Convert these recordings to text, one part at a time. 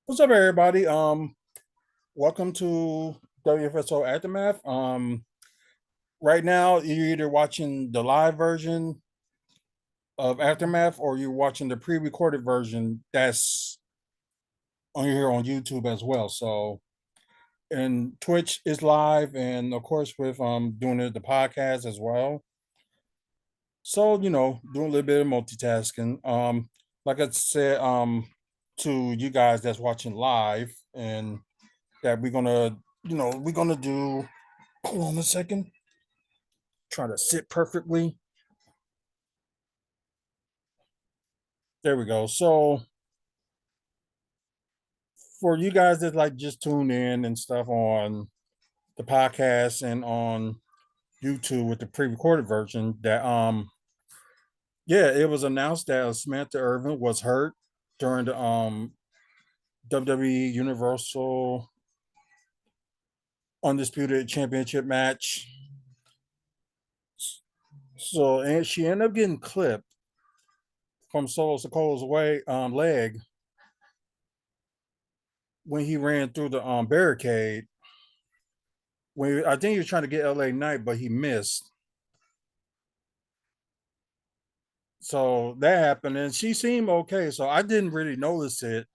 What's up, everybody? Welcome to WFSO Aftermath. Right now you're either watching the live version of Aftermath or you're watching the pre-recorded version that's on here on YouTube as well. So, and Twitch is live, and of course with doing the podcast as well. So doing a little bit of multitasking. Like I said, to you guys that's watching live, and that we're gonna do. Hold on a second. Try to sit perfectly. There we go. So for you guys that like just tune in and stuff on the podcast and on YouTube with the pre-recorded version, that yeah, it was announced that Samantha Irvin was hurt during the WWE Universal Undisputed Championship match. So and she ended up getting clipped from Solo Sikoa's leg when he ran through the barricade. When I think he was trying to get LA Knight, but he missed. So that happened, and she seemed okay. So I didn't really notice it,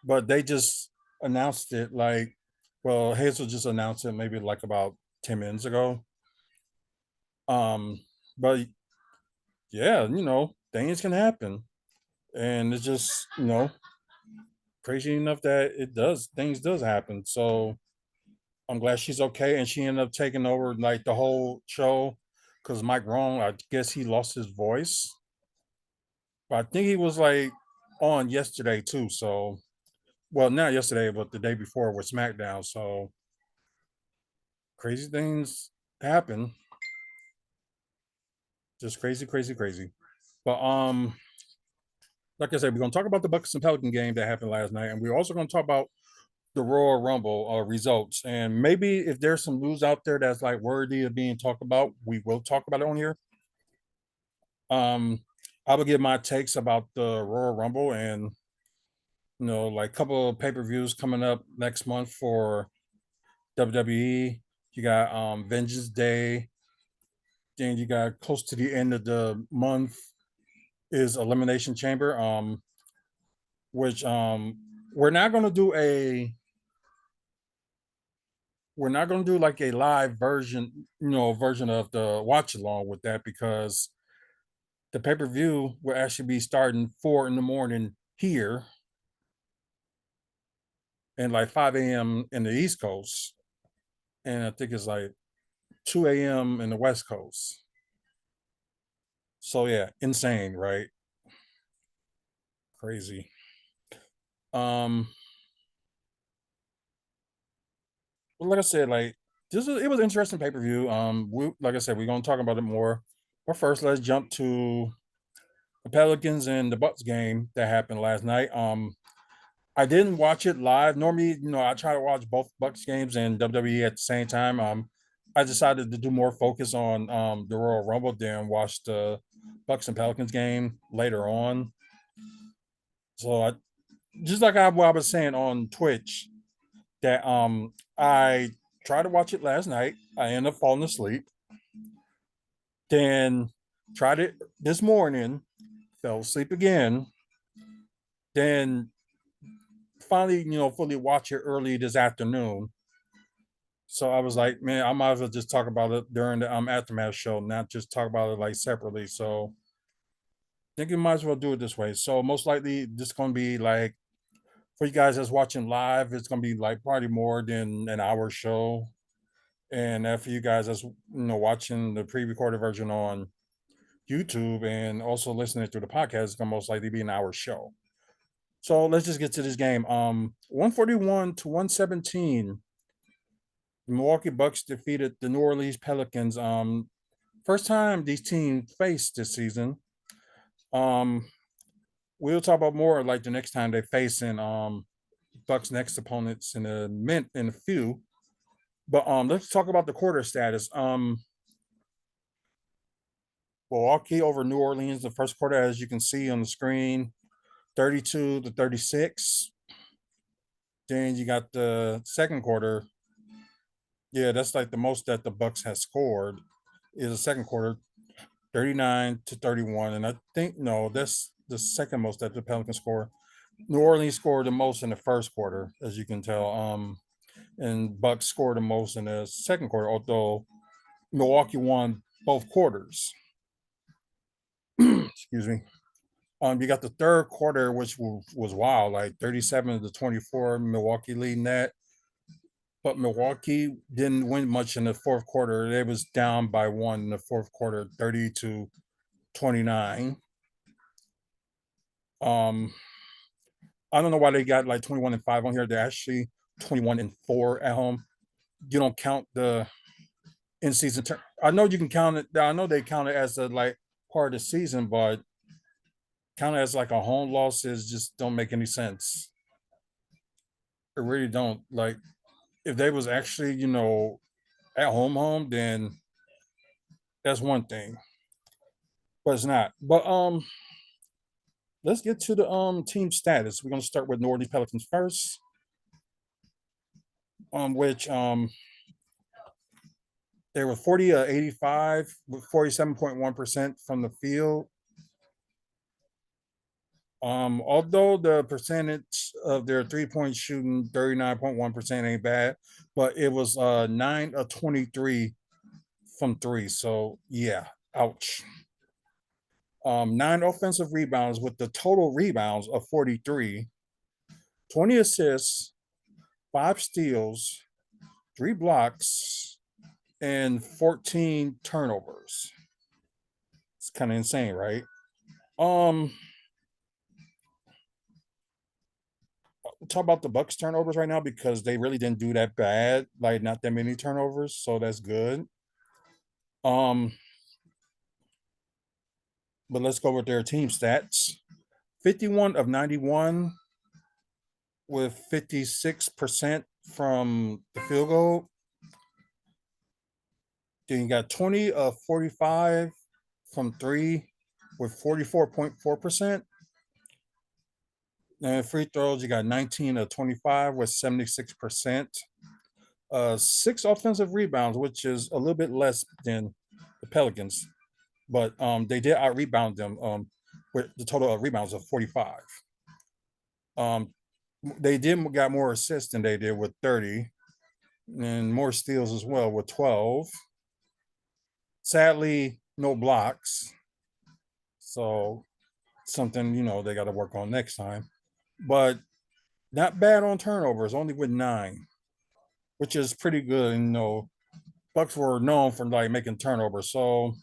but they just announced it well, Hazel just announced it maybe like about 10 minutes ago. But yeah, things can happen, and it's just crazy enough that things does happen. So I'm glad she's okay, and she ended up taking over like the whole show because Mike Wrong, I guess he lost his voice. But I think he was like on yesterday too. So, well, not yesterday, but the day before with SmackDown. So crazy things happen. Just crazy, crazy, crazy. But like I said, we're gonna talk about the Bucks and Pelican game that happened last night, and we're also gonna talk about the Royal Rumble results. And maybe if there's some news out there that's like worthy of being talked about, we will talk about it on here. Um, I will give my takes about the Royal Rumble and like a couple of pay-per-views coming up next month for WWE. You got Vengeance Day. Then you got close to the end of the month is Elimination Chamber. Which we're not gonna do a we're not gonna do like a live version, version of the watch along with that because the pay-per-view will actually be starting 4 in the morning here and like 5 a.m. in the East Coast. And I think it's like 2 a.m. in the West Coast. So yeah, insane, right? Crazy. Um, but like I said, like it was an interesting pay per view. Like I said, we're gonna talk about it more. But first, let's jump to the Pelicans and the Bucks game that happened last night. I didn't watch it live. Normally, I try to watch both Bucks games and WWE at the same time. I decided to do more focus on the Royal Rumble than watch the Bucks and Pelicans game later on. So just like what I was saying on Twitch, that I tried to watch it last night. I ended up falling asleep. Then tried it this morning, fell asleep again. Then finally, fully watch it early this afternoon. So I was like, man, I might as well just talk about it during the aftermath show, not just talk about it like separately. So I think you might as well do it this way. So most likely this is gonna be like for you guys that's watching live, it's gonna be like probably more than an hour show. And for you guys that's watching the pre-recorded version on YouTube and also listening through the podcast, it's gonna most likely be an hour show. So let's just get to this game. 141 to 117. The Milwaukee Bucks defeated the New Orleans Pelicans. First time these teams faced this season. Um, we'll talk about more like the next time they face in Bucks next opponents in a few. But let's talk about the quarter status. Milwaukee over New Orleans the first quarter, as you can see on the screen, 32 to 36. Then you got the second quarter. Yeah, that's like the most that the Bucks has scored is the second quarter, 39-31. And I think no, that's the second most that the Pelicans score. New Orleans scored the most in the first quarter, as you can tell. And Bucks scored the most in the second quarter, although Milwaukee won both quarters. Excuse me. You got the third quarter, which was wild, like 37-24, Milwaukee leading that. But Milwaukee didn't win much in the fourth quarter. They was down by one in the fourth quarter, 30-29. Um, I don't know why they got like 21-5 on here. They're actually 21-4 at home. You don't count the in season. I know you can count it. I know they count it as a like part of the season, but count it as like a home loss is just don't make any sense. It really don't. Like if they was actually at home, then that's one thing, but it's not. But let's get to the team status. We're gonna start with New Orleans Pelicans first, which they were 40-85 with 47.1% from the field. Although the percentage of their 3-point shooting, 39.1% ain't bad, but it was 9 of 23 from three. So yeah, ouch. 9 offensive rebounds with the total rebounds of 43, 20 assists, 5 steals, 3 blocks, and 14 turnovers. It's kind of insane, right? Um, talk about the Bucks turnovers right now because they really didn't do that bad. Like not that many turnovers, so that's good. Um, but let's go with their team stats. 51 of 91 with 56% from the field goal. Then you got 20 of 45 from three with 44.4%. And free throws, you got 19 of 25 with 76%. 6 offensive rebounds, which is a little bit less than the Pelicans, but they did out rebound them with the total of rebounds of 45. Um, they did got more assists than they did with 30, and more steals as well with 12. Sadly, no blocks, so something they got to work on next time. But not bad on turnovers, only with 9, which is pretty good. Bucks were known for like making turnovers, so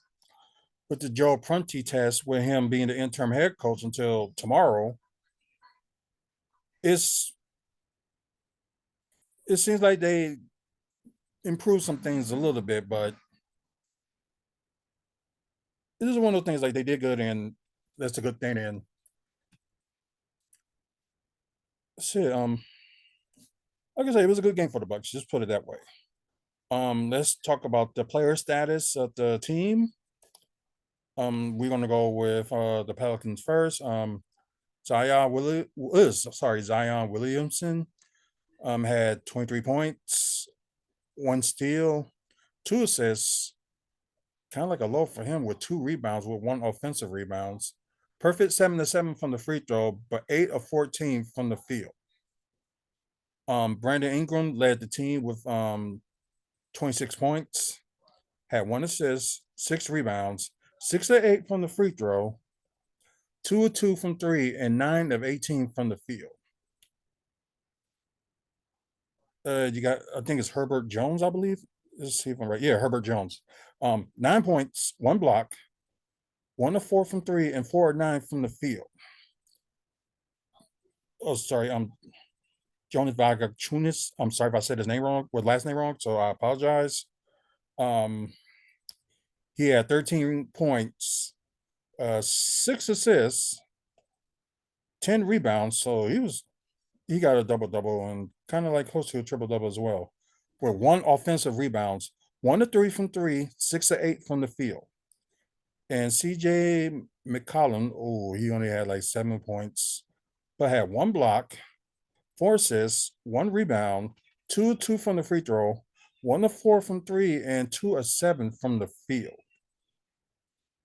with the Joe Prunty test, with him being the interim head coach until tomorrow, it's it seems like they improved some things a little bit, but this is one of those things like they did good, and that's a good thing. And shit, like I say, it was a good game for the Bucks. Just put it that way. Let's talk about the player status of the team. We're gonna go with the Pelicans first. Zion Williamson had 23 points, 1 steal, 2 assists. Kind of like a low for him with 2 rebounds with 1 offensive rebounds. Perfect 7-7 from the free throw, but 8 of 14 from the field. Brandon Ingram led the team with 26 points, had 1 assist, 6 rebounds, 6 of 8 from the free throw, 2 of 2 from three, and 9 of 18 from the field. You got, I think it's Herbert Jones, I believe. Let's see if I'm right. Yeah, Herbert Jones. 9 points, 1 block, 1 of 4 from three, and 4 of 9 from the field. Oh, sorry. Jonas Valanciunas. I'm sorry if I said his name wrong, with last name wrong, so I apologize. He had 13 points, 6 assists, 10 rebounds. So he got a double-double and kind of like close to a triple-double as well, with 1 offensive rebounds, 1 of 3 from three, 6 of 8 from the field. And CJ McCollum, he only had like 7 points, but had 1 block, 4 assists, 1 rebound, 2 from the free throw, 1 of 4 from three, and 2 of 7 from the field.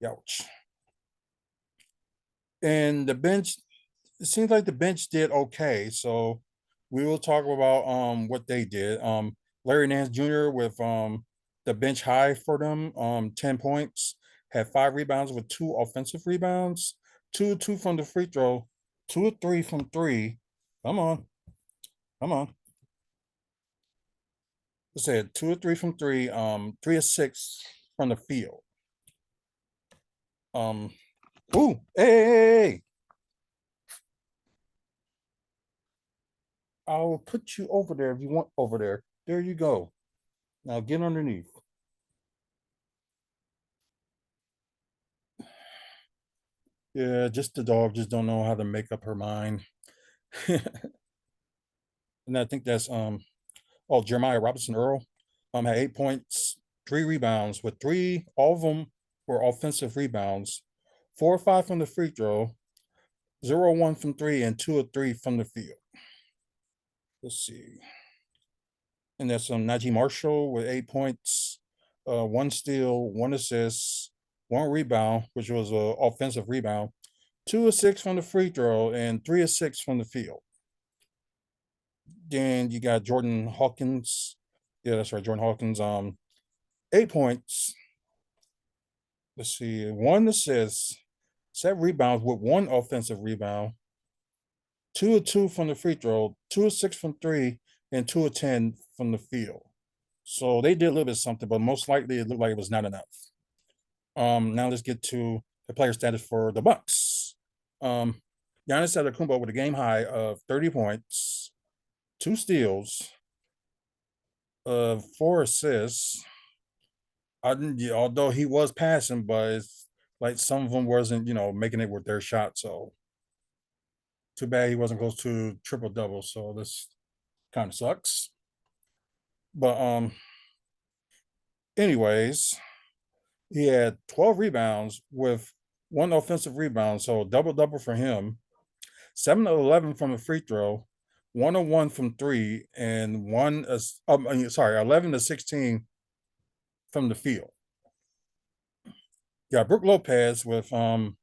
Ouch. And the bench, it seems like the bench did okay. So we will talk about what they did. Larry Nance Jr. with the bench high for them, 10 points, had 5 rebounds with 2 offensive rebounds, 2 from the free throw, 2 of 3 from three. Come on, come on. I said 2 of 3 from three, 3 of 6 from the field. Um, ooh, hey, I'll put you over there if you want over there. There you go. Now get underneath. Yeah, just the dog just don't know how to make up her mind. And I think that's Jeremiah Robinson Earl had 8 points, 3 rebounds with three, all of them were offensive rebounds, 4 of 5 from the free throw, 0 of 1 from three, and 2 of 3 from the field. Let's see. And that's Najee Marshall with 8 points, 1 steal, 1 assist, 1 rebound, which was an offensive rebound, 2 of 6 from the free throw, and 3 of 6 from the field. Then you got Jordan Hawkins. Yeah, that's right, Jordan Hawkins. 8 points. Let's see, 1 assist, 7 rebounds with 1 offensive rebound, 2 of 2 from the free throw, 2 of 6 from three, and 2 of 10 from the field. So they did a little bit of something, but most likely it looked like it was not enough. Now let's get to the player status for the Bucks. Giannis Antetokounmpo with a game high of 30 points, 2 steals, 4 assists. Although he was passing, but it's like some of them wasn't, making it with their shot. So too bad he wasn't close to triple double. So this kind of sucks. But anyways, he had 12 rebounds with 1 offensive rebound, so double double for him. 7 of 11 from the free throw, 1 of 1 from three, and 11 to 16 from the field. Yeah, Brook Lopez with some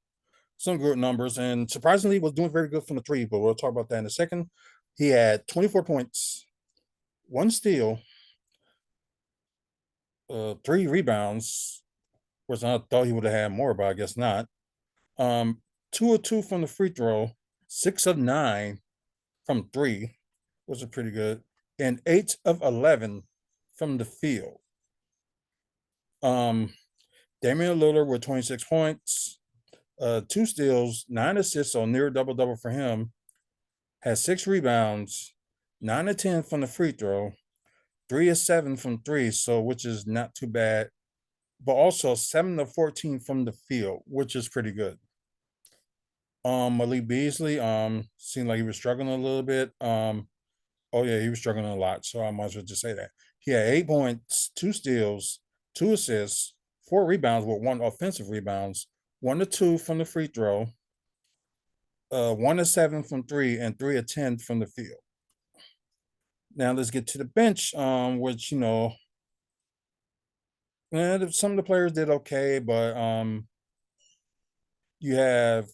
good numbers, and surprisingly was doing very good from the three, but we'll talk about that in a second. He had 24 points, 1 steal, 3 rebounds, which I thought he would have had more, but I guess not. 2 of 2 from the free throw, 6 of 9 from three, which is pretty good, and 8 of 11 from the field. Damian Lillard with 26 points, 2 steals, 9 assists, so near double double for him. Had 6 rebounds, 9 of 10 from the free throw, 3 of 7 from three, so which is not too bad, but also 7 of 14 from the field, which is pretty good. Malik Beasley, seemed like he was struggling a little bit. Oh yeah, he was struggling a lot, so I might as well just say that. He had 8 points, 2 steals, 2 assists, 4 rebounds with 1 offensive rebounds, 1 of 2 from the free throw, 1 of 7 from three, and 3 of 10 from the field. Now let's get to the bench, which some of the players did okay, but you have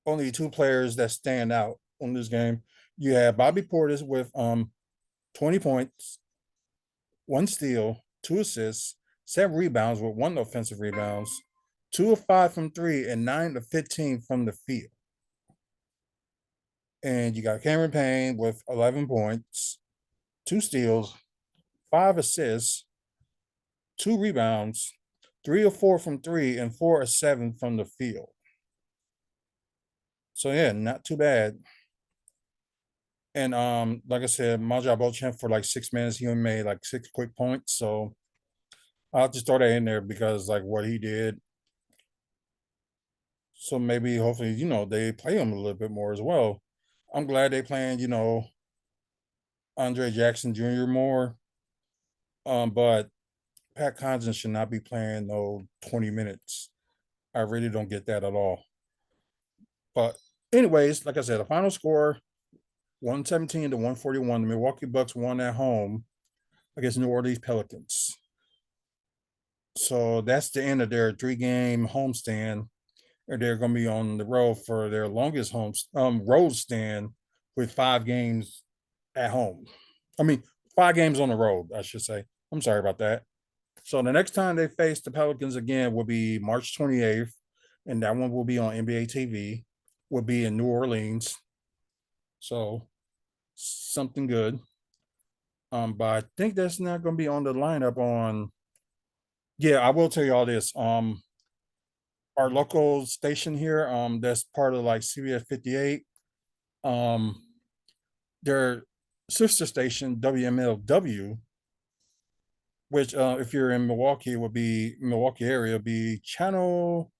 only 2 players that stand out on this game. You have Bobby Portis with 20 points, 1 steal, 2 assists, 7 rebounds with 1 offensive rebounds, 2 of 5 from three, and 9 of 15 from the field. And you got Cameron Payne with 11 points, 2 steals, 5 assists, 2 rebounds, 3 of 4 from three, and 4 of 7 from the field. So yeah, not too bad. And like I said, Maja Beauchamp for like 6 minutes, he only made like 6 quick points. So I'll just throw that in there because like what he did. So maybe hopefully, they play him a little bit more as well. I'm glad they playing, Andre Jackson Jr. more. But Pat Connaughton should not be playing no 20 minutes. I really don't get that at all. But anyways, like I said, the final score 117 to 141. The Milwaukee Bucks won at home against New Orleans Pelicans. So that's the end of their 3 game homestand. Or they're going to be on the road for their longest road stand with 5 games at home. I mean, 5 games on the road, I should say. I'm sorry about that. So the next time they face the Pelicans again will be March 28th, and that one will be on NBA TV. Will be in New Orleans. So something good. But I think that's not going to be on the lineup on. Yeah, I will tell you all this. Our local station here, that's part of like CBS 58. Um, their sister station WMLW, which if you're in Milwaukee, would be Milwaukee area, would be channel.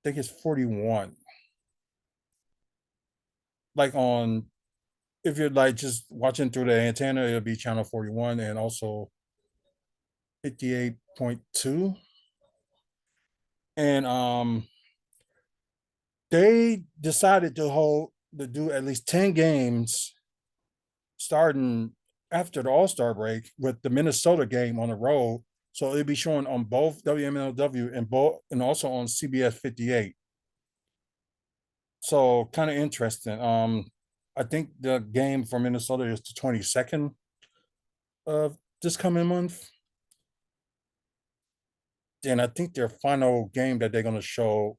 I think it's 41. Like on, if you're like just watching through the antenna, it'll be channel 41 and also 58.2. And they decided to do at least 10 games starting after the All-Star break with the Minnesota game on the road. So it'll be showing on both WMLW and also on CBS 58. So kind of interesting. I think the game for Minnesota is the 22nd of this coming month. And I think their final game that they're going to show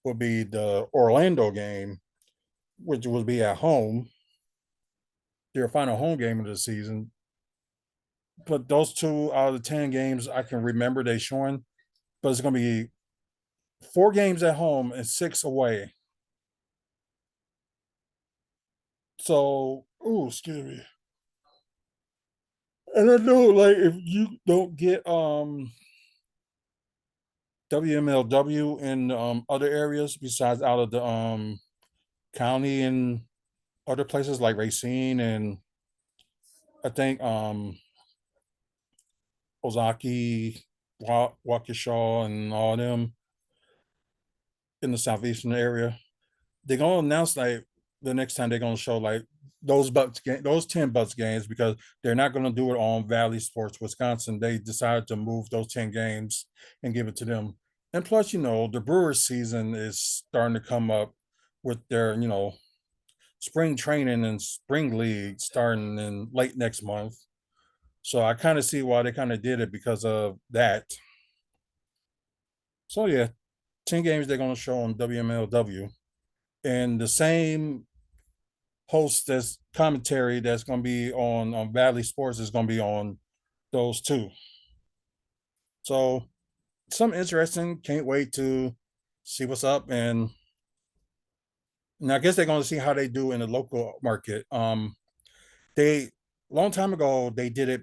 will be the Orlando game, which will be at home, their final home game of the season. But those 2 out of the 10 games I can remember they showing, but it's going to be 4 games at home and 6 away. So, oh, excuse me. And I know, like, if you don't get WMLW in other areas besides out of the county and other places like Racine and I think Ozaki, Waukesha, and all them in the southeastern area, they're gonna announce like the next time they're gonna show like those 10 Bucks games because they're not gonna do it on Valley Sports Wisconsin. They decided to move those 10 games and give it to them. And plus, the Brewers season is starting to come up with their spring training and spring league starting in late next month. So I kind of see why they kind of did it because of that. So yeah, 10 games they're gonna show on WMLW, and the same host that's commentary that's gonna be on Valley Sports is gonna be on those two. So some interesting. Can't wait to see what's up, and I guess they're gonna see how they do in the local market. They long time ago they did it.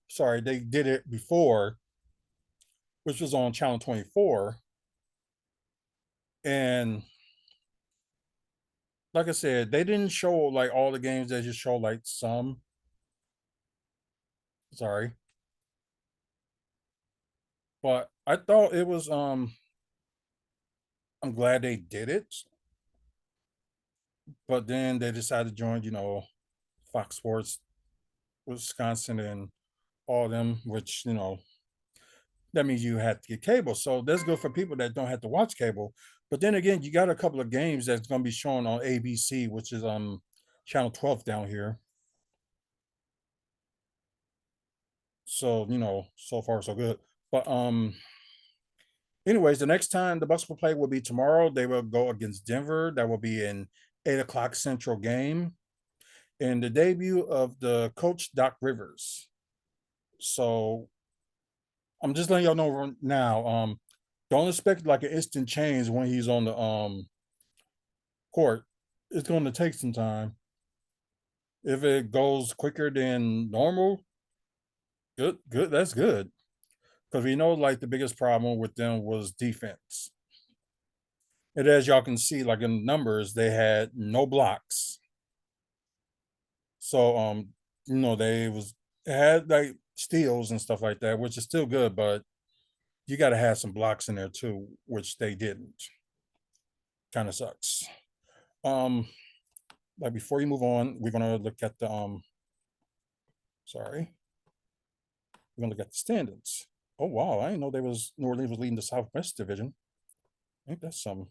Sorry, they did it before, which was on Channel 24, and like I said, they didn't show like all the games. They just show like some. Sorry, but I thought it was. I'm glad they did it, but then they decided to join. Fox Sports Wisconsin and all them, which that means you have to get cable. So that's good for people that don't have to watch cable. But then again, you got a couple of games that's going to be shown on ABC, which is channel 12 down here. So so far so good. But anyways, the next time the Bucks will play will be tomorrow. They will go against Denver. That will be an 8 o'clock Central game, and the debut of the coach Doc Rivers. So I'm just letting y'all know now. Don't expect like an instant change when he's on the court. It's going to take some time. If it goes quicker than normal, good, good. That's good because we know like the biggest problem with them was defense. And as y'all can see, like in the numbers, they had no blocks. So they had like steals and stuff like that, which is still good, but you got to have some blocks in there too, which they didn't. Kind of sucks. Um, like before you move on, we're gonna look at the sorry, we're gonna look at the standings. Oh wow, I didn't know they was New Orleans was leading the Southwest Division. I think that's some.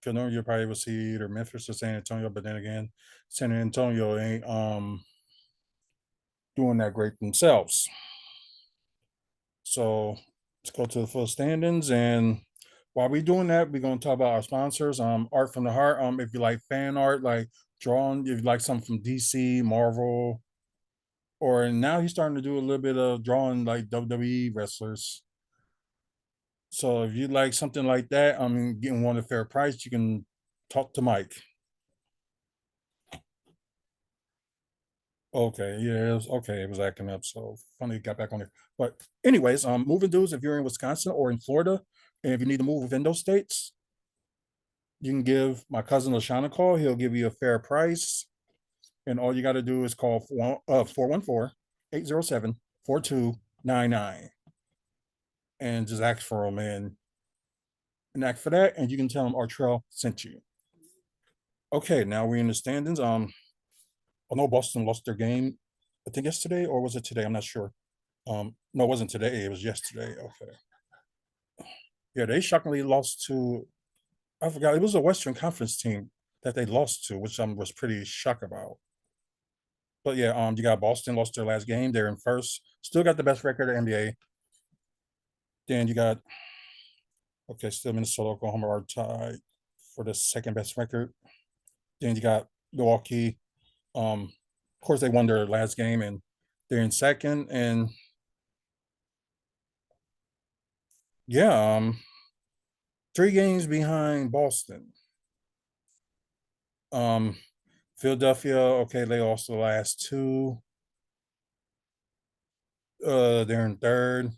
Cause normally you probably would see either Memphis or San Antonio, but then again, San Antonio ain't doing that great themselves. So let's go to the full standings. And while we're doing that, we're gonna talk about our sponsors. Art from the Heart. If you like fan art, like drawing, if you like something from DC, Marvel, or now he's starting to do a little bit of drawing like WWE wrestlers. So if you like something like that, getting one at a fair price, you can talk to Mike. Okay, yeah, it was okay. It was acting up, so finally got back on it. But anyways, moving dudes, if you're in Wisconsin or in Florida, and if you need to move within those states, you can give my cousin LaShawn a call. He'll give you a fair price, and all you got to do is call 414 and just ask for him and ask for that, and you can tell him Artrell sent you. Okay, now we're in the standings. I know Boston lost their game. I think yesterday or was it today? I'm not sure. No, it wasn't today. It was yesterday. Okay. Yeah, they shockingly lost to. I forgot it was a Western Conference team that they lost to, which I was pretty shocked about. But yeah, you got Boston lost their last game. They're in first. Still got the best record in the NBA. Then you got okay, still Minnesota, Oklahoma are tied for the second best record. Then you got Milwaukee. Of course, they won their last game and they're in second. And yeah, 3 games behind Boston. Um, Philadelphia, okay, they lost the last two. They're in third.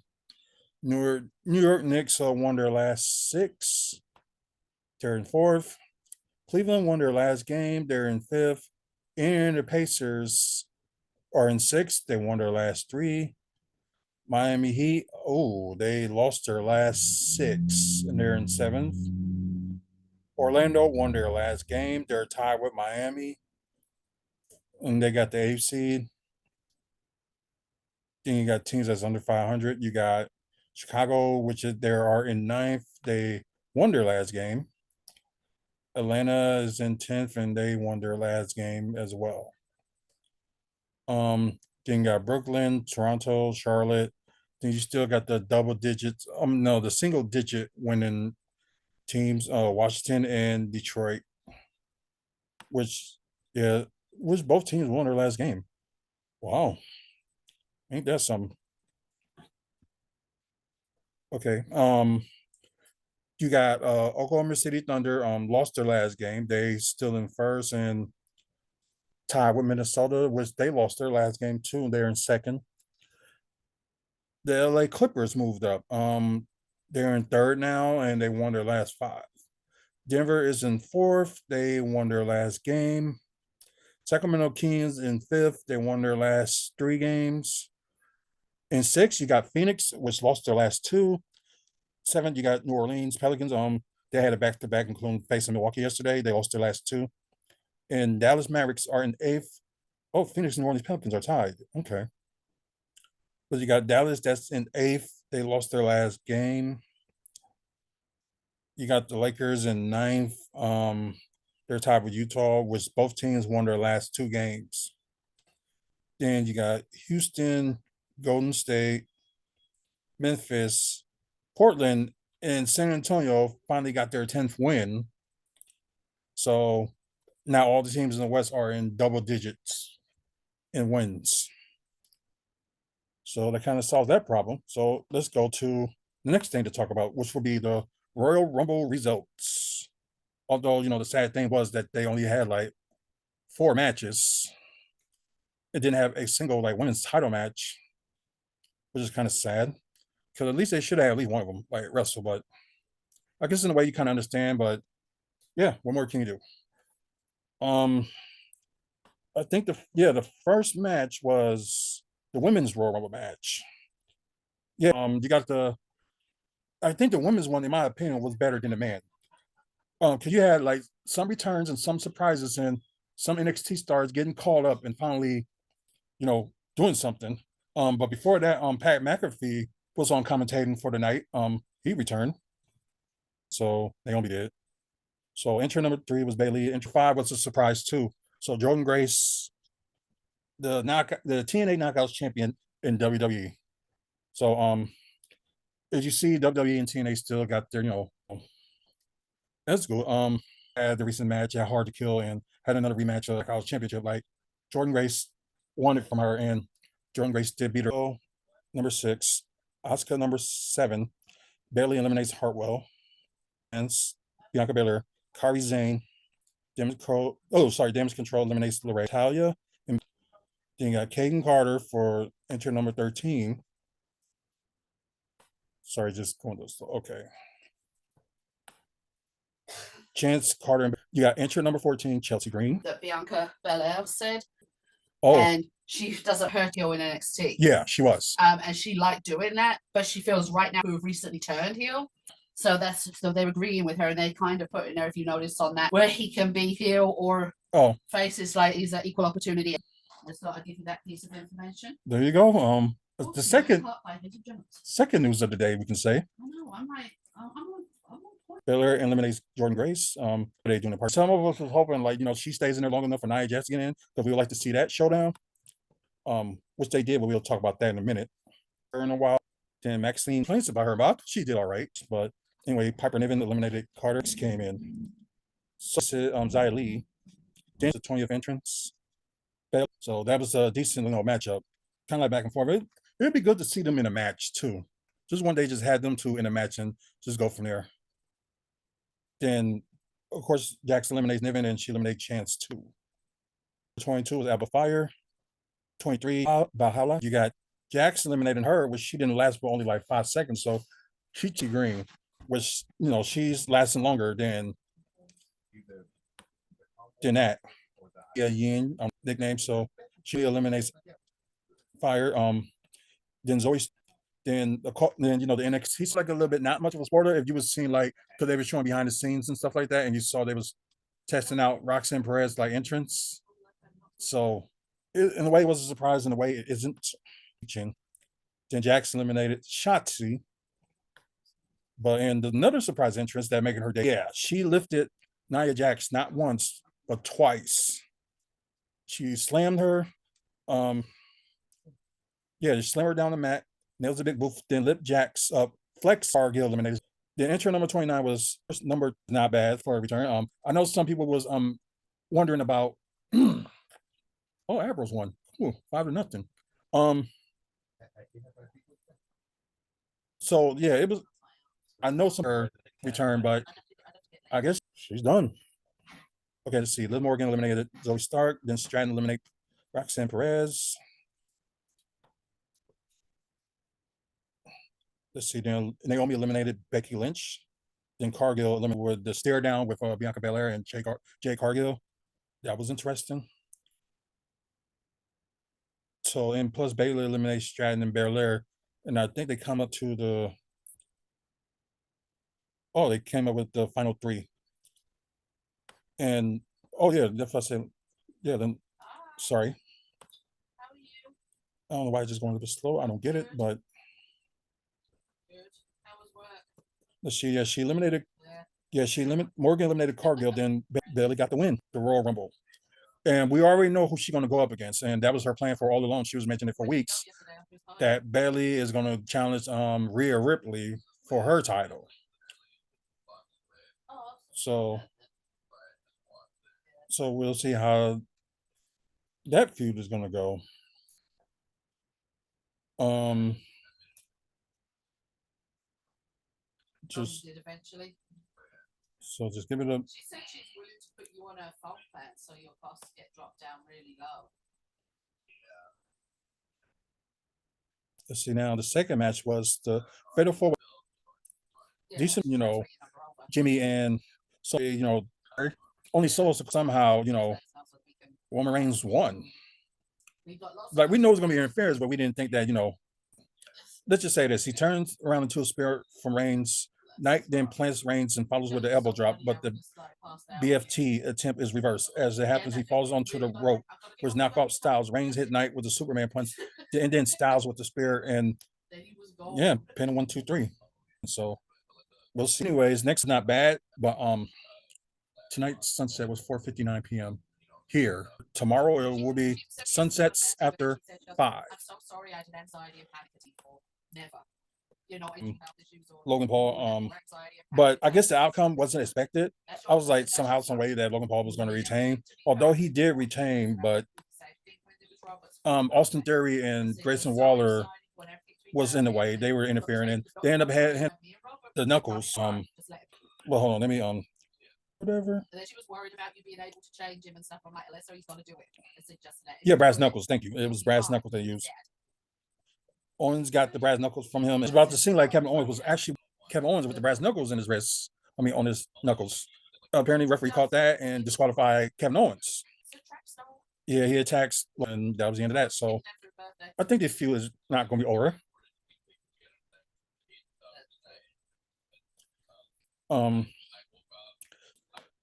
New York Knicks won their last six. They're in fourth. Cleveland won their last game. They're in fifth. And the Pacers are in sixth. They won their last three. Miami Heat, oh, they lost their last six and they're in seventh. Orlando won their last game. They're tied with Miami and they got the eighth seed. Then you got teams that's under 500. You got Chicago, which is they are in ninth. They won their last game. Atlanta is in 10th and they won their last game as well. Then you got Brooklyn, Toronto, Charlotte. Then you still got the double digits. No, the single digit winning teams, Washington and Detroit, which yeah, which both teams won their last game. Wow, ain't that something? Okay. You got Oklahoma City Thunder lost their last game. They still in first and tied with Minnesota, which they lost their last game too. They're in second. The LA Clippers moved up. They're in third now and they won their last five. Denver is in fourth. They won their last game. Sacramento Kings in fifth. They won their last 3 games. In sixth, you got Phoenix, which lost their last two. Seventh, you got New Orleans Pelicans. They had a back-to-back, including facing Milwaukee yesterday. They lost their last two. And Dallas Mavericks are in eighth. Oh, Phoenix and New Orleans Pelicans are tied. Okay. But you got Dallas that's in eighth. They lost their last game. You got the Lakers in ninth. They're tied with Utah, which both teams won their last 2 games. Then you got Houston, Golden State, Memphis, Portland, and San Antonio finally got their 10th win. So now all the teams in the West are in double digits in wins. So that kind of solves that problem. So let's go to the next thing to talk about, which will be the Royal Rumble results. Although, the sad thing was that they only had like 4 matches. It didn't have a single like women's title match, which is kind of sad. Because at least they should have at least one of them like wrestle. But I guess in a way you kind of understand. But yeah, what more can you do? I think the first match was the women's Royal Rumble match. Yeah, you got the. I think the women's one, in my opinion, was better than the man. Because you had like some returns and some surprises, and some NXT stars getting called up and finally, doing something. But before that, Pat McAfee was on commentating for the night. He returned, so Naomi did. So entry number 3 was Bailey. Entry 5 was a surprise too. So Jordan Grace, the TNA Knockouts champion in WWE. So as you see, WWE and TNA still got their, that's good. Had the recent match at Hard to Kill and had another rematch of the College Championship. Like Jordan Grace won it from her, and Jordan Grace did beat her. Number 6, Asuka number 7, barely eliminates Hartwell, and Bianca Belair, Kairi Zane, Damage Control eliminates Lorraine Talia, and then you got Kaden Carter for enter number 13. Sorry, just going to slow. Okay. Chance Carter. You got entry number 14, Chelsea Green. That Bianca Belair said. Oh. And she doesn't hurt heel in NXT. Yeah, she was. And she liked doing that, but she feels right now who have recently turned heel. So they're agreeing with her, and they kind of put in there, if you notice on that, where he can be heel or face is like he's an equal opportunity. I just thought I'd give you that piece of information. There you go. The second news of the day, we can say. I know. I'm like, I'm Belair eliminates Jordan Grace. They doing a part. Some of us was hoping, like, she stays in there long enough for Nia Jax to get in, because we would like to see that showdown. Which they did, but we'll talk about that in a minute. In a while, then Maxine complains about her, but she did all right. But anyway, Piper Niven eliminated Carter. Came in. So Xia Li, then the 20th entrance. So that was a decent matchup, kind of like back and forth. It'd be good to see them in a match too. Just one day, just had them two in a match and just go from there. Then, of course, Jax eliminates Niven, and she eliminates Chance too. 22 was Alba Fire. 23, Valhalla. You got Jax eliminating her, which she didn't last for only like 5 seconds. So Chi Green, which, she's lasting longer than that. Yeah, Yin, nickname. So she eliminates Fire. Then Zoe, then the NXT. He's like a little bit not much of a spoiler if you was seeing, like, because they were showing behind the scenes and stuff like that, and you saw they was testing out Roxanne Perez like entrance. So in a way, it was a surprise. In a way, it isn't. Then Jackson eliminated Shotzi. But in another surprise entrance that making her day, yeah, she lifted Nia Jax not once but twice. She slammed her. She slammed her down the mat. Nails a big boof. Then lift Jax up. Flex Cargill eliminated. Then entry number 29 was number not bad for a return. I know some people was wondering about. Ambrose won. Ooh, 5-0. So yeah, it was. I know some return, but I guess she's done. Okay, let's see. Liv Morgan eliminated Zoe Stark. Then Stratton eliminated Roxanne Perez. Let's see. Then Naomi eliminated Becky Lynch. Then Cargill eliminated with the stare down with Bianca Belair and Jay Cargill. That was interesting. So, and plus Baylor eliminates Stratton and Belair, and I think they come up to the. Oh, they came up with the final 3. And if I say, then sorry. How are you? I don't know why it's just going a bit slow. I don't get it, but Good. How was work? let's see. She eliminated. Yeah, Morgan eliminated Cargill. Then Bayley got the win, the Royal Rumble. And we already know who she's going to go up against, and that was her plan for all along. She was mentioning it for weeks that Bayley is going to challenge Rhea Ripley for her title. So we'll see how that feud is going to go. Just eventually. So just give it a. She said she's willing to put you on her phone plan so your costs get dropped down really low. Let's see now. The second match was the Fatal 4. Decent, Jimmy and only solo somehow, Roman Reigns won. Like, we know it's gonna be interference, but we didn't think that, let's just say this. He turns around into a spirit from Reigns, Knight then plants, reins, and follows with the elbow drop, but the BFT attempt is reversed. As it happens, he falls onto the rope, where knocked out Styles. Reigns hit Knight with a Superman punch, and then Styles with the spear, and yeah, pin 1, 2, 3. So we'll see. Anyways, next is not bad, but tonight's sunset was 4:59 p.m. here. Tomorrow it will be sunsets after 5. I'm so sorry I had anxiety and panic attack before. Never. Logan Paul. But I guess the outcome wasn't expected. I was like somehow, some way that Logan Paul was going to retain, although he did retain. But Austin Theory and Grayson Waller was in the way. They were interfering, and they ended up having the Knuckles. Well, hold on, let me whatever. And then she was worried about you being able to change him and stuff. I'm like, Alyssa, he's gonna do it. Yeah, brass knuckles. Thank you. It was brass knuckles they used. Owens got the brass knuckles from him. It's about to seem like Kevin Owens was actually Kevin Owens with the brass knuckles in his wrists. I mean, on his knuckles. Apparently, referee caught that and disqualified Kevin Owens. Yeah, he attacks, and that was the end of that. So I think this feud is not going to be over.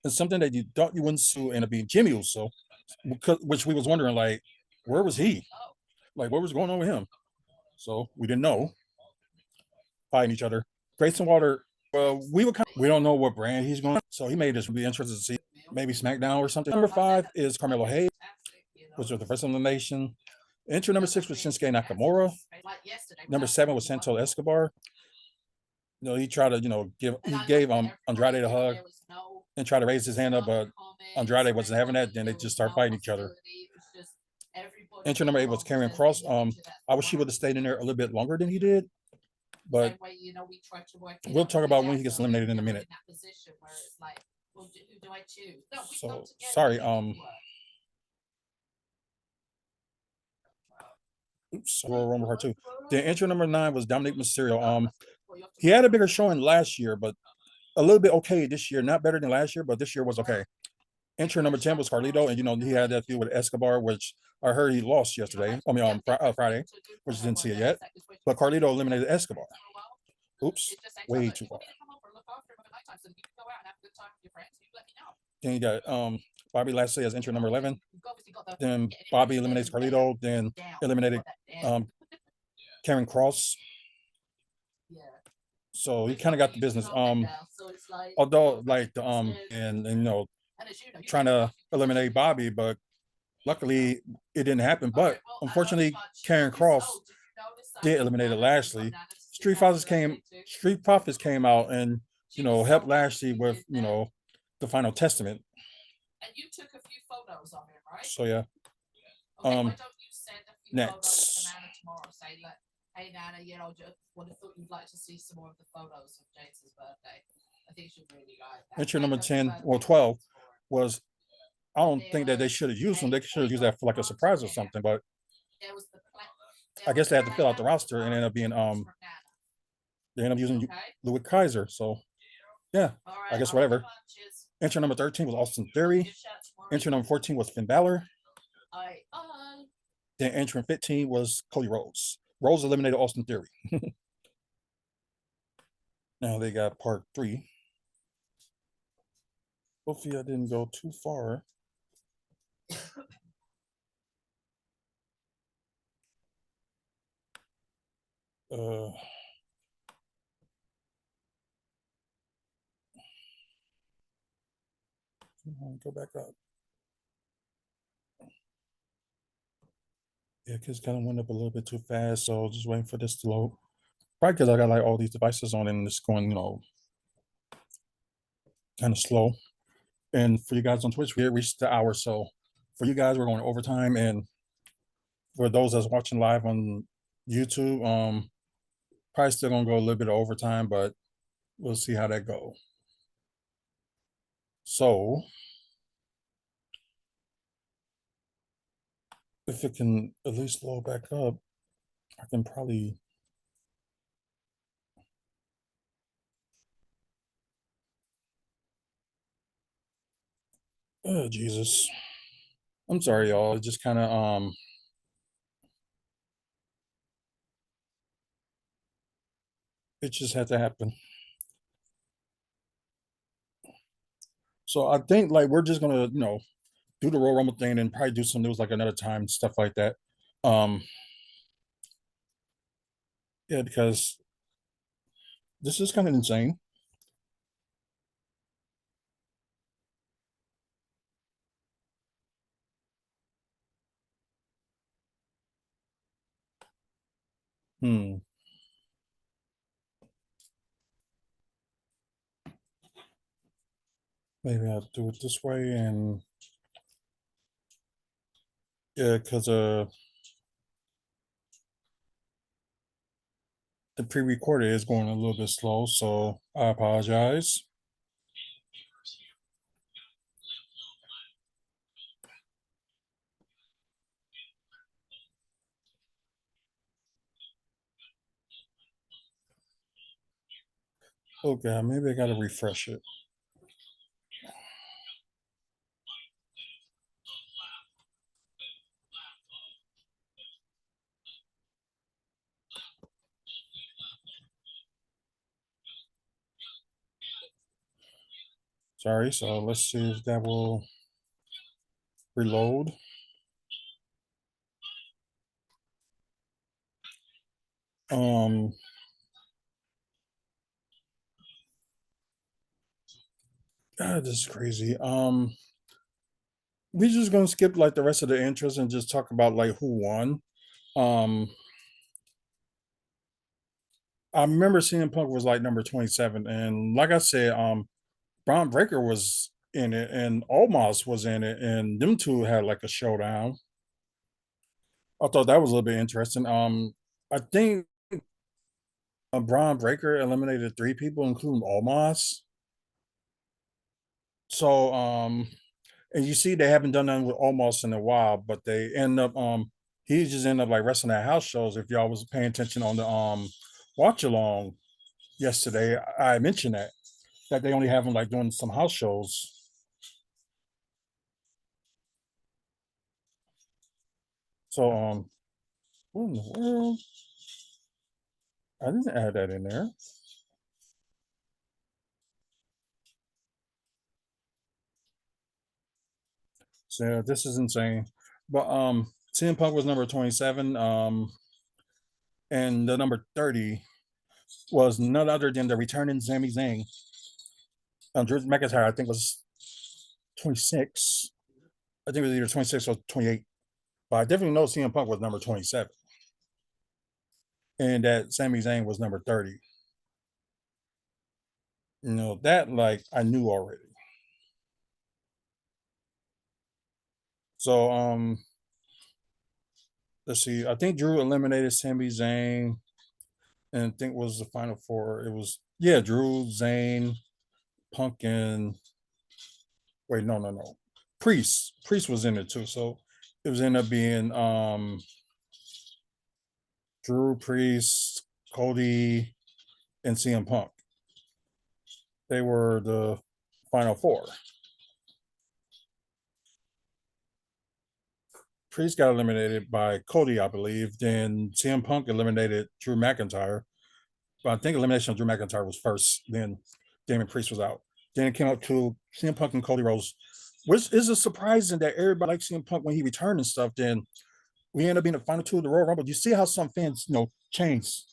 And something that you thought you wouldn't see end up being Jimmy Uso, which we was wondering, like, where was he? Like, what was going on with him? So we didn't know. Fighting each other. Grayson Waller, we don't know what brand he's going. So he made this be interested to see maybe SmackDown or something. Number 5 is Carmelo Hayes, which was the first elimination. Entry number 6 was Shinsuke Nakamura. Number 7 was Santo Escobar. He tried to, he gave Andrade a hug and tried to raise his hand up, but Andrade wasn't having that. Then they just started fighting each other. Entry number 8 was Karrion Kross. I wish he would have stayed in there a little bit longer than he did, but we'll talk about when he gets eliminated in a minute. So sorry. Oops, Royal Rumble Part 2. The entry number 9 was Dominic Mysterio. He had a bigger showing last year, but a little bit okay this year. Not better than last year, but this year was okay. Entry number 10 was Carlito, and he had that feud with Escobar, which I heard he lost yesterday. I mean, on Friday, which didn't see it yet. But Carlito eliminated Escobar. Oops, way too far. Then you got Bobby Lashley as entry number 11. Then Bobby eliminates Carlito. Then eliminated Karrion Kross. So he kind of got the business. Although like the and trying to eliminate Bobby, but luckily it didn't happen. But unfortunately, Karrion Kross did eliminate Lashley. Street Profits came out and helped Lashley with the final testament. And you took a few photos of him, right? So yeah. Okay, why don't you send a few next. photos to Nana tomorrow? Say, look, hey Nana, just would have thought you'd like to see some more of the photos of Jason's birthday. I think she'd really like that. Entry number 10 or 12 was, I don't think that they should have used them. They should have used that for like a surprise or something, but I guess they had to fill out the roster and ended up being they ended up using Louis Kaiser. So yeah, I guess whatever. Entry number 13 was Austin Theory. Entry number 14 was Finn Balor. Then entry 15 was Cody Rhodes. Rhodes eliminated Austin Theory. Now they got part 3. Hopefully I didn't go too far. Go back up. Yeah, because kind of went up a little bit too fast, so just waiting for this to load. Probably because I got like all these devices on and it's going, kind of slow. And for you guys on Twitch, we reached the hour. So for you guys, we're going overtime. And for those that's watching live on YouTube, probably still gonna go a little bit of overtime, but we'll see how that go. So if it can at least load back up, I can probably oh Jesus. I'm sorry, y'all. It just kind of it just had to happen. So I think like we're just gonna do the Royal Rumble thing and probably do some news like another time, stuff like that. Um, yeah, because this is kind of insane. Hmm. Maybe I'll do it this way and yeah, because the pre-recorded is going a little bit slow, so I apologize. Okay, maybe I gotta refresh it. Sorry, so let's see if that will reload. Um, God, this is crazy. We're just gonna skip like the rest of the intros and just talk about like who won. Um, I remember CM Punk was like number 27, and like I said, Braun Breaker was in it, and Omos was in it, and them two had like a showdown. I thought that was a little bit interesting. I think Braun Breaker eliminated three people, including Omos. So, and you see, they haven't done that with Omos in a while, but they end up, he just ended up like wrestling at house shows. If y'all was paying attention on the watch along yesterday, I mentioned that they only have him like doing some house shows. So, what in the world? I didn't add that in there. So yeah, this is insane. But CM Punk was number 27. And the number 30 was none other than the returning Sami Zayn. Drew McIntyre, I think, was 26. I think it was either 26 or 28. But I definitely know CM Punk was number 27. And that Sami Zayn was number 30. That like I knew already. So let's see. I think Drew eliminated Sami Zayn, and I think was the final four. It was Drew, Zayn, Punk, and wait, no. Priest. Priest was in it too. So it was end up being Drew, Priest, Cody, and CM Punk. They were the final four. Priest got eliminated by Cody, I believe. Then CM Punk eliminated Drew McIntyre. But I think elimination of Drew McIntyre was first. Then Damon Priest was out. Then it came up to CM Punk and Cody Rhodes, which is a surprising that everybody likes CM Punk when he returned and stuff. Then we end up being the final two of the Royal Rumble. You see how some fans, change.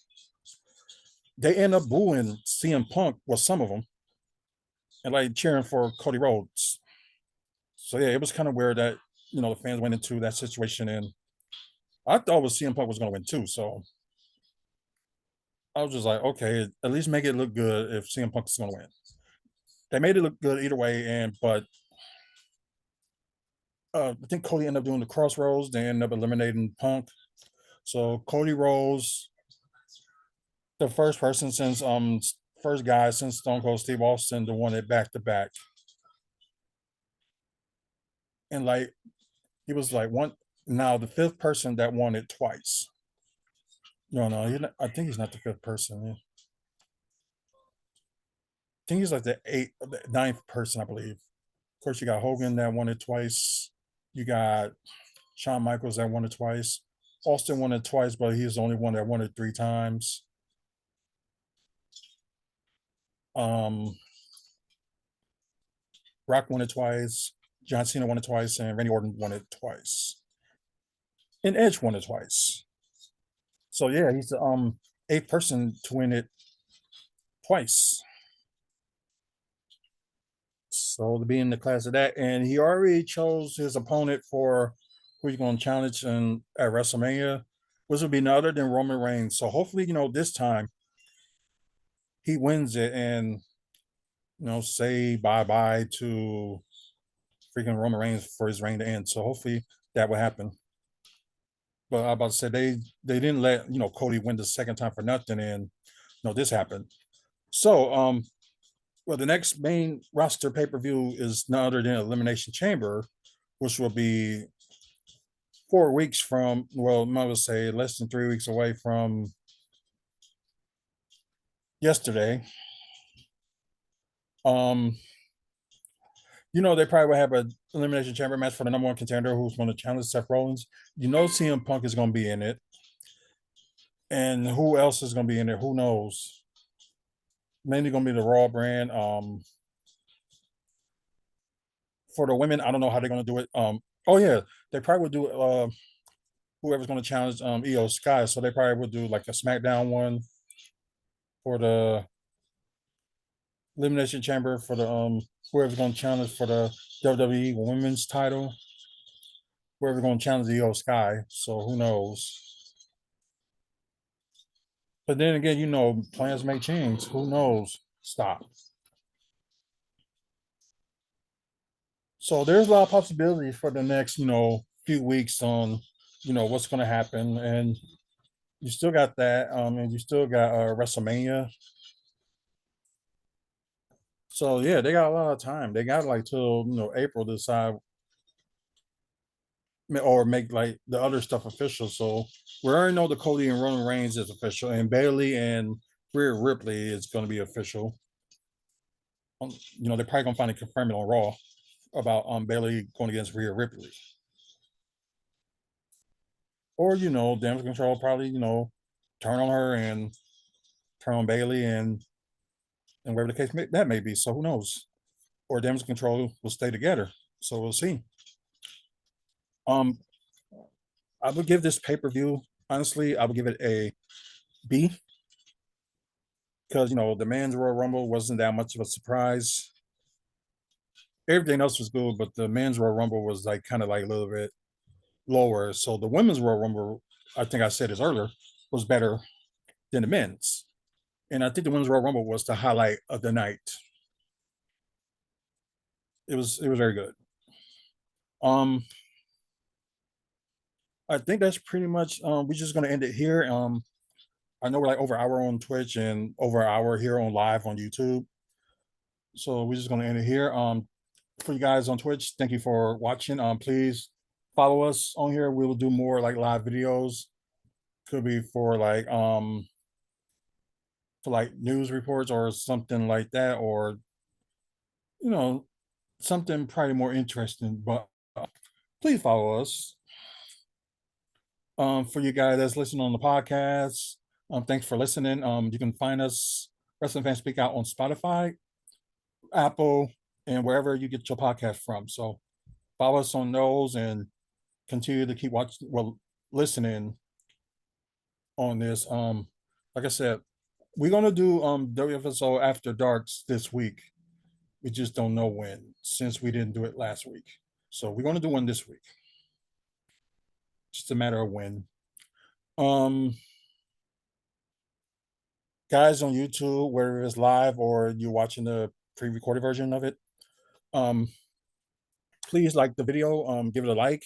They end up booing CM Punk, well, some of them, and like cheering for Cody Rhodes. So yeah, it was kind of weird that the fans went into that situation, and I thought was CM Punk was going to win too. So I was just like, okay, at least make it look good if CM Punk is going to win. They made it look good either way, but I think Cody ended up doing the crossroads. They ended up eliminating Punk. So Cody Rhodes, the first person since first guy since Stone Cold Steve Austin to win it back to back, and like he was like one now the fifth person that won it twice. No, I think he's not the fifth person. I think he's like the ninth person, I believe. Of course, you got Hogan that won it twice. You got Shawn Michaels that won it twice. Austin won it twice, but he's the only one that won it three times. Um, Rock won it twice. John Cena won it twice, and Randy Orton won it twice. And Edge won it twice. So yeah, he's the eighth person to win it twice. So to be in the class of that, and he already chose his opponent for who he's going to challenge in at WrestleMania, which would be none other than Roman Reigns. So hopefully, this time he wins it and say bye bye to freaking Roman Reigns for his reign to end. So hopefully that will happen. But I about to say they didn't let Cody win the second time for nothing, and this happened. So well, the next main roster pay per view is none other than Elimination Chamber, which will be 4 weeks from, well, I would say less than 3 weeks away from yesterday. Um, they probably will have an Elimination Chamber match for the number one contender who's going to challenge Seth Rollins. CM Punk is going to be in it. And who else is going to be in there? Who knows? Mainly going to be the Raw brand. For the women, I don't know how they're going to do it. Oh yeah, they probably would do whoever's going to challenge Io Sky. So they probably would do like a SmackDown one for the Elimination Chamber for the whoever's going to challenge for the WWE Women's title. Whoever's going to challenge Io Sky. So who knows? But then again, plans may change. Who knows? Stop. So there's a lot of possibilities for the next, few weeks on, what's going to happen, and you still got that, and you still got WrestleMania. So yeah, they got a lot of time. They got like till April to decide or make like the other stuff official. So we already know the Cody and Roman Reigns is official, and Bailey and Rhea Ripley is going to be official. They're probably gonna finally confirm it on Raw about Bailey going against Rhea Ripley, or Damage Control probably turn on her and turn on Bailey and whatever the case that may be. So who knows? Or Damage Control will stay together. So we'll see. Um, I would give this pay per view, honestly, I would give it a B, because the men's Royal Rumble wasn't that much of a surprise. Everything else was good, but the men's Royal Rumble was like kind of like a little bit lower. So the women's Royal Rumble, I think I said this earlier, was better than the men's. And I think the women's Royal Rumble was the highlight of the night. It was very good. Um, I think that's pretty much we're just gonna end it here. I know we're like over an hour on Twitch and over an hour here on live on YouTube. So we're just gonna end it here. For you guys on Twitch, thank you for watching. Please follow us on here. We will do more like live videos. Could be for like news reports or something like that, or you know, something probably more interesting. But please follow us. For you guys that's listening on the podcast, thanks for listening. You can find us Wrestling Fan Speak Out on Spotify, Apple, and wherever you get your podcast from. So follow us on those and continue to keep watching, well, listening on this. Like I said, we're gonna do WFSO After Darks this week. We just don't know when, since we didn't do it last week. So we're gonna do one this week. Just a matter of when. Um, Guys on YouTube, whether it's live or you're watching the pre-recorded version of it, um, please like the video. Give it a like.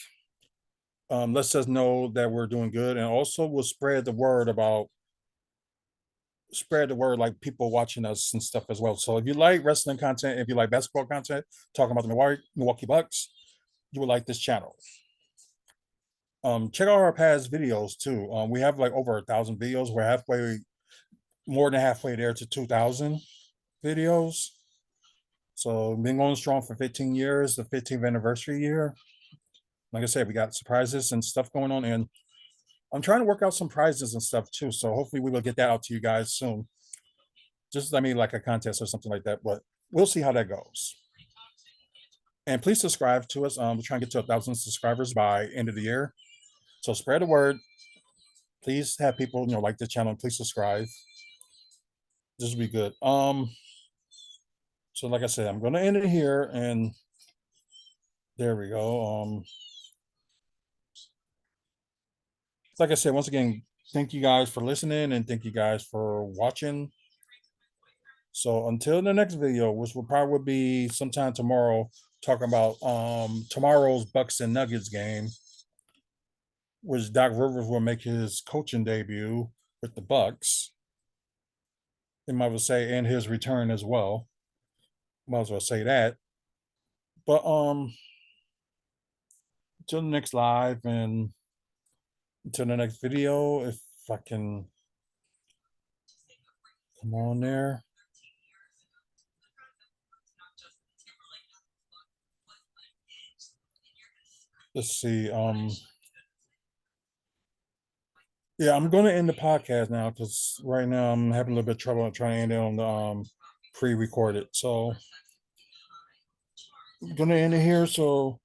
Lets us know that we're doing good, and also will spread the word like people watching us and stuff as well. So if you like wrestling content, if you like basketball content, talking about the Milwaukee Bucks, you would like this channel. Check out our past videos too. We have like over 1,000 videos. We're more than halfway there to 2,000 videos. So been going strong for 15 years, the 15th anniversary year. Like I said, we got surprises and stuff going on, and I'm trying to work out some prizes and stuff too. So hopefully we will get that out to you guys soon. Just like a contest or something like that, but we'll see how that goes. And please subscribe to us. We're trying to get to 1,000 subscribers by end of the year. So spread the word. Please have people, like the channel. Please subscribe. This will be good. So like I said, I'm gonna end it here, and there we go. Like I said, once again, thank you guys for listening and thank you guys for watching. So until the next video, which will probably be sometime tomorrow, talking about tomorrow's Bucks and Nuggets game, which Doc Rivers will make his coaching debut with the Bucks. They might as well say, and his return as well. Might as well say that. But until the next live and until the next video, if I can come on there. Let's see. Yeah, I'm gonna end the podcast now because right now I'm having a little bit of trouble trying to end it on the pre-recorded. So I'm gonna end it here. So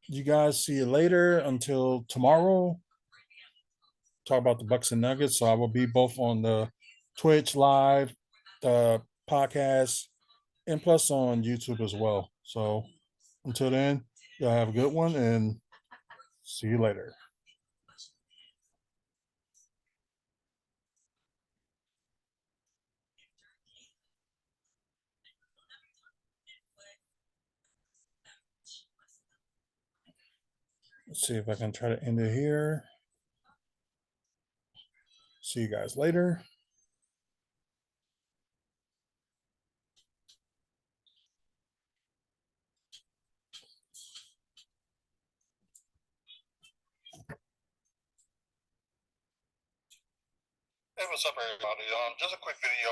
you guys see you later until tomorrow. Talk about the Bucks and Nuggets. So I will be both on the Twitch live, the podcast, and plus on YouTube as well. So until then, y'all have a good one and see you later. Let's see if I can try to end it here. See you guys later. Hey, what's up, everybody? Just a quick video.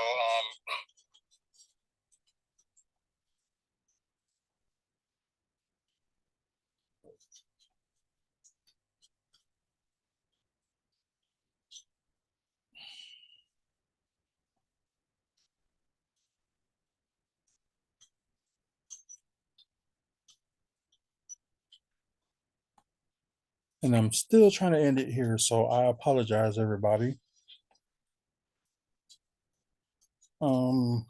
And I'm still trying to end it here, so I apologize, everybody. Um,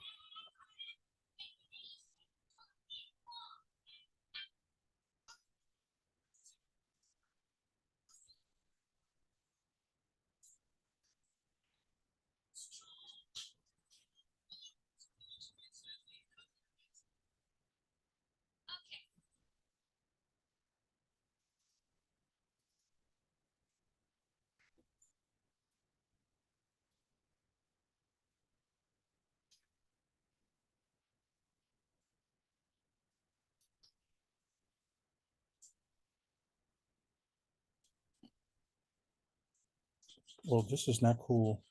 well, this is not cool.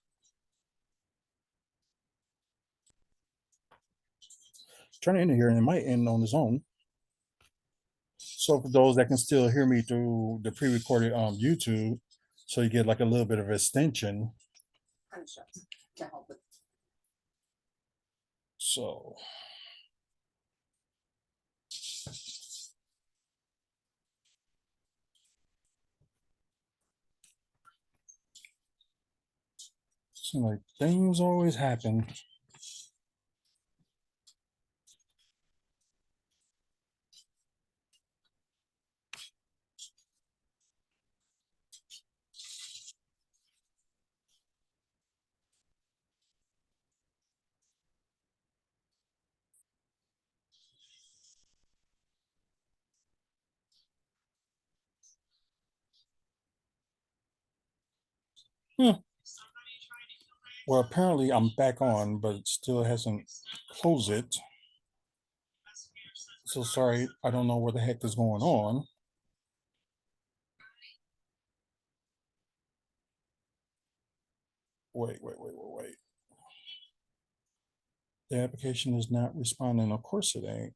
Trying to end it here, and it might end on its own. So for those that can still hear me through the pre-recorded YouTube, so you get like a little bit of extension. So seems like things always happen. Hmm. Well, apparently I'm back on, but it still hasn't closed it. So sorry, I don't know what the heck is going on. Wait. The application is not responding. Of course it ain't.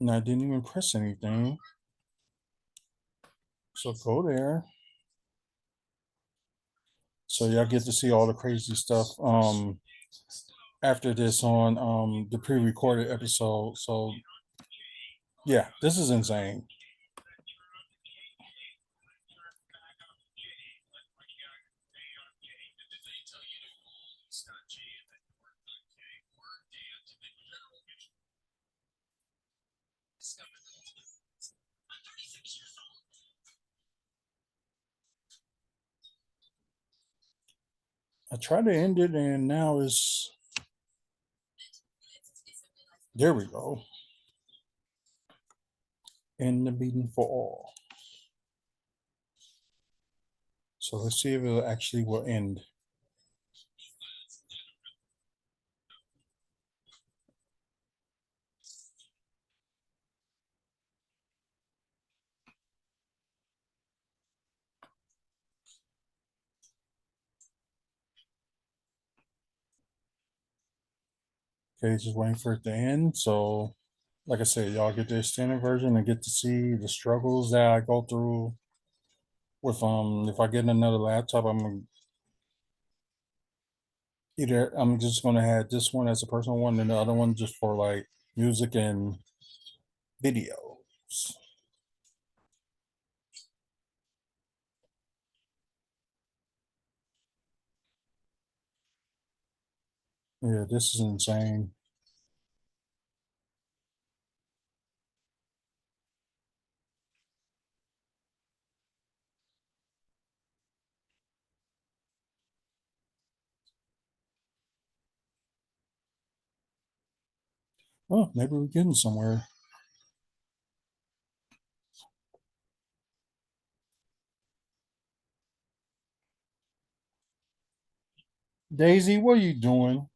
And I didn't even press anything. So go there. So y'all get to see all the crazy stuff. after this on the pre-recorded episode. So yeah, this is insane. I tried to end it and now it's there we go. End the meeting for all. So let's see if it actually will end. Okay, just waiting for it to end. So, like I said, y'all get the extended version and get to see the struggles that I go through with if I get another laptop, I'm just gonna have this one as a personal one and the other one just for like music and videos. Yeah, this is insane. Oh, maybe we're getting somewhere. Daisy, what are you doing?